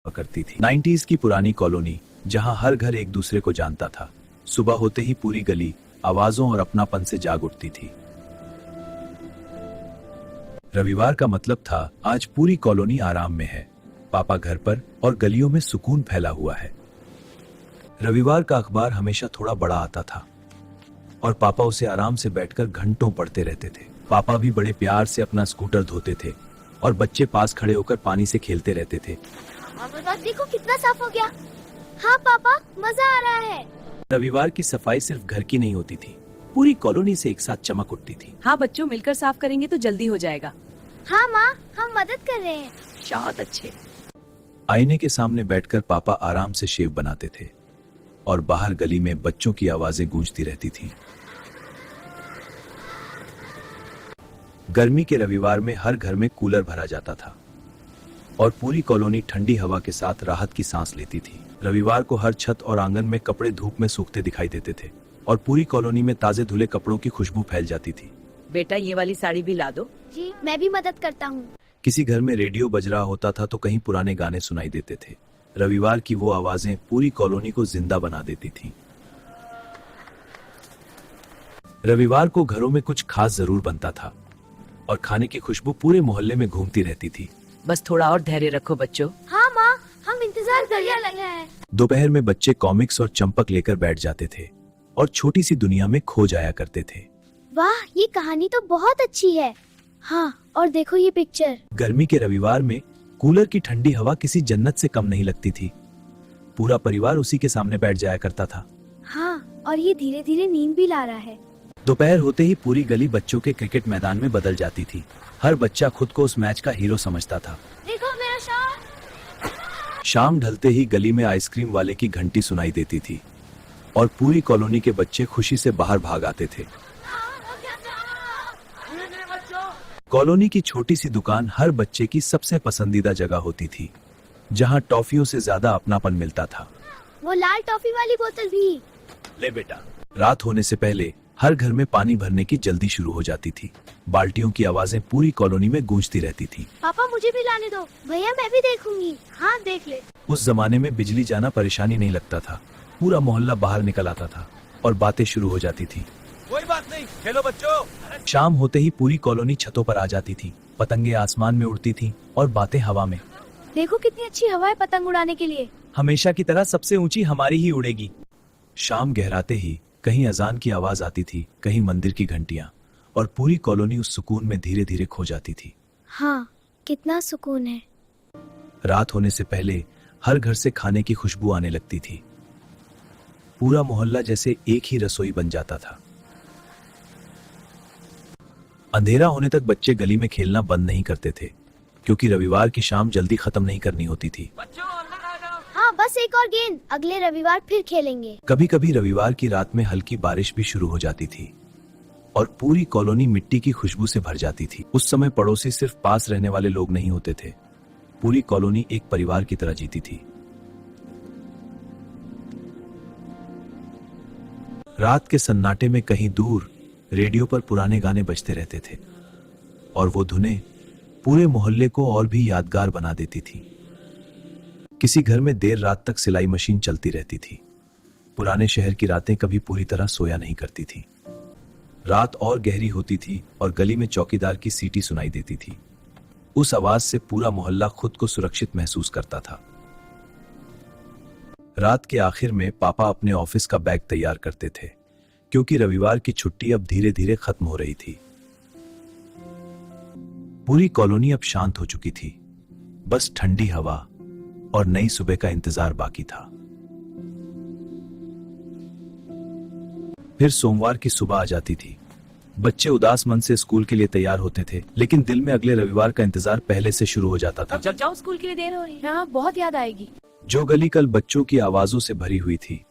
करती थी। 90s की पुरानी कॉलोनी जहां हर घर एक दूसरे को जानता था। सुबह होते ही पूरी गली आवाजों और अपनापन से जाग उठती थी। रविवार का मतलब था आज पूरी कॉलोनी आराम में है, पापा घर पर और गलियों में सुकून फैला हुआ है। रविवार का अखबार हमेशा थोड़ा बड़ा आता था और पापा उसे आराम से बैठकर घंटों पढ़ते रहते थे। पापा भी बड़े प्यार से अपना स्कूटर धोते थे और बच्चे पास खड़े होकर पानी से खेलते रहते थे। देखो कितना साफ हो गया। हाँ पापा, मजा आ रहा है। रविवार की सफाई सिर्फ घर की नहीं होती थी, पूरी कॉलोनी से एक साथ चमक उठती थी। हाँ बच्चों, मिलकर साफ करेंगे तो जल्दी हो जाएगा। हाँ माँ, हम मदद कर रहे हैं। बहुत अच्छे। आईने के सामने बैठकर पापा आराम से शेव बनाते थे और बाहर गली में बच्चों की आवाजें गूंजती रहती थी। गर्मी के रविवार में हर घर में कूलर भरा जाता था और पूरी कॉलोनी ठंडी हवा के साथ राहत की सांस लेती थी। रविवार को हर छत और आंगन में कपड़े धूप में सूखते दिखाई देते थे और पूरी कॉलोनी में ताजे धुले कपड़ों की खुशबू फैल जाती थी। बेटा ये वाली साड़ी भी ला दो। जी, मैं भी मदद करता हूँ। किसी घर में रेडियो बज रहा होता था तो कहीं पुराने गाने सुनाई देते थे। रविवार की वो आवाजें पूरी कॉलोनी को जिंदा बना देती थी। रविवार को घरों में कुछ खास जरूर बनता था और खाने की खुशबू पूरे मोहल्ले में घूमती रहती थी। बस थोड़ा और धैर्य रखो बच्चों। हाँ माँ, हम इंतजार कर रहे हैं। दोपहर में बच्चे कॉमिक्स और चंपक लेकर बैठ जाते थे और छोटी सी दुनिया में खो जाया करते थे। वाह, ये कहानी तो बहुत अच्छी है। हाँ, और देखो ये पिक्चर। गर्मी के रविवार में कूलर की ठंडी हवा किसी जन्नत से कम नहीं लगती थी। पूरा परिवार उसी के सामने बैठ जाया करता था। हाँ, और ये धीरे धीरे नींद भी ला रहा है। दोपहर होते ही पूरी गली बच्चों के क्रिकेट मैदान में बदल जाती थी। हर बच्चा खुद को उस मैच का हीरो समझता था। देखो मेरा शॉट। शाम ढलते ही गली में आइसक्रीम वाले की घंटी सुनाई देती थी और पूरी कॉलोनी के बच्चे खुशी से बाहर भाग आते थे। कॉलोनी की छोटी सी दुकान हर बच्चे की सबसे पसंदीदा जगह होती थी, जहां टॉफियों से ज्यादा अपनापन मिलता था। वो लाल टॉफी वाली बोतल भी। ले बेटा। रात होने से पहले हर घर में पानी भरने की जल्दी शुरू हो जाती थी। बाल्टियों की आवाजें पूरी कॉलोनी में गूंजती रहती थी। पापा मुझे भी लाने दो। भैया मैं भी देखूंगी। हाँ देख ले। उस जमाने में बिजली जाना परेशानी नहीं लगता था। पूरा मोहल्ला बाहर निकल आता था और बातें शुरू हो जाती थी। कोई बात नहीं, खेलो बच्चों। शाम होते ही पूरी कॉलोनी छतों पर आ जाती थी। पतंगे आसमान में उड़ती थीं और बातें हवा में। देखो कितनी अच्छी हवा है पतंग उड़ाने के लिए। हमेशा की तरह सबसे ऊंची हमारी ही उड़ेगी। शाम गहराते ही कहीं अजान की आवाज आती थी, कहीं मंदिर की घंटियां, और पूरी कॉलोनी उस सुकून में धीरे धीरे खो जाती थी। हाँ, कितना सुकून है। रात होने से पहले हर घर से खाने की खुशबू आने लगती थी। पूरा मोहल्ला जैसे एक ही रसोई बन जाता था। अंधेरा होने तक बच्चे गली में खेलना बंद नहीं करते थे, क्योंकि रविवार की शाम जल्दी खत्म नहीं करनी होती थी। बच्चों अंदर आ जाओ। हाँ, बस एक और गेंद, अगले रविवार फिर खेलेंगे। कभी कभी रविवार की रात में हल्की बारिश भी शुरू हो जाती थी और पूरी कॉलोनी मिट्टी की खुशबू से भर जाती थी। उस समय पड़ोसी सिर्फ पास रहने वाले लोग नहीं होते थे, पूरी कॉलोनी एक परिवार की तरह जीती थी। रात के सन्नाटे में कहीं दूर रेडियो पर पुराने गाने बजते रहते थे और वो धुनें पूरे मोहल्ले को और भी यादगार बना देती थी। किसी घर में देर रात तक सिलाई मशीन चलती रहती थी। पुराने शहर की रातें कभी पूरी तरह सोया नहीं करती थी। रात और गहरी होती थी और गली में चौकीदार की सीटी सुनाई देती थी। उस आवाज से पूरा मोहल्ला खुद को सुरक्षित महसूस करता था। रात के आखिर में पापा अपने ऑफिस का बैग तैयार करते थे, क्योंकि रविवार की छुट्टी अब धीरे धीरे खत्म हो रही थी। पूरी कॉलोनी अब शांत हो चुकी थी। बस ठंडी हवा और नई सुबह का इंतजार बाकी था। फिर सोमवार की सुबह आ जाती थी। बच्चे उदास मन से स्कूल के लिए तैयार होते थे, लेकिन दिल में अगले रविवार का इंतजार पहले से शुरू हो जाता था। जब जाओ, स्कूल के लिए देर हो रही है। हाँ, बहुत याद आएगी। जो गली कल बच्चों की आवाजों से भरी हुई थी,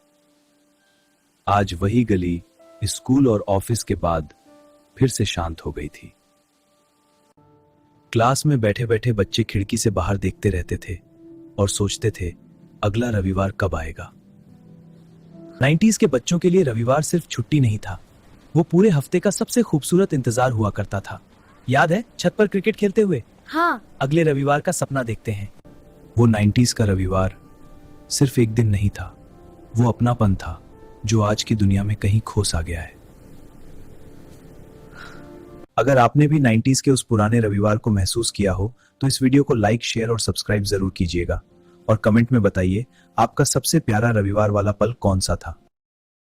आज वही गली स्कूल और ऑफिस के बाद फिर से शांत हो गई थी। क्लास में बैठे बैठे बच्चे खिड़की से बाहर देखते रहते थे और सोचते थे अगला रविवार कब आएगा। 90s के बच्चों के लिए रविवार सिर्फ छुट्टी नहीं था, वो पूरे हफ्ते का सबसे खूबसूरत इंतजार हुआ करता था। याद है छत पर क्रिकेट खेलते हुए? हाँ, अगले रविवार का सपना देखते हैं। वो 90s का रविवार सिर्फ एक दिन नहीं था, वो अपनापन था जो आज की दुनिया में कहीं खो सा गया है। अगर आपने भी 90s के उस पुराने रविवार को महसूस किया हो तो इस वीडियो को लाइक, शेयर और सब्सक्राइब जरूर कीजिएगा और कमेंट में बताइए आपका सबसे प्यारा रविवार वाला पल कौन सा था।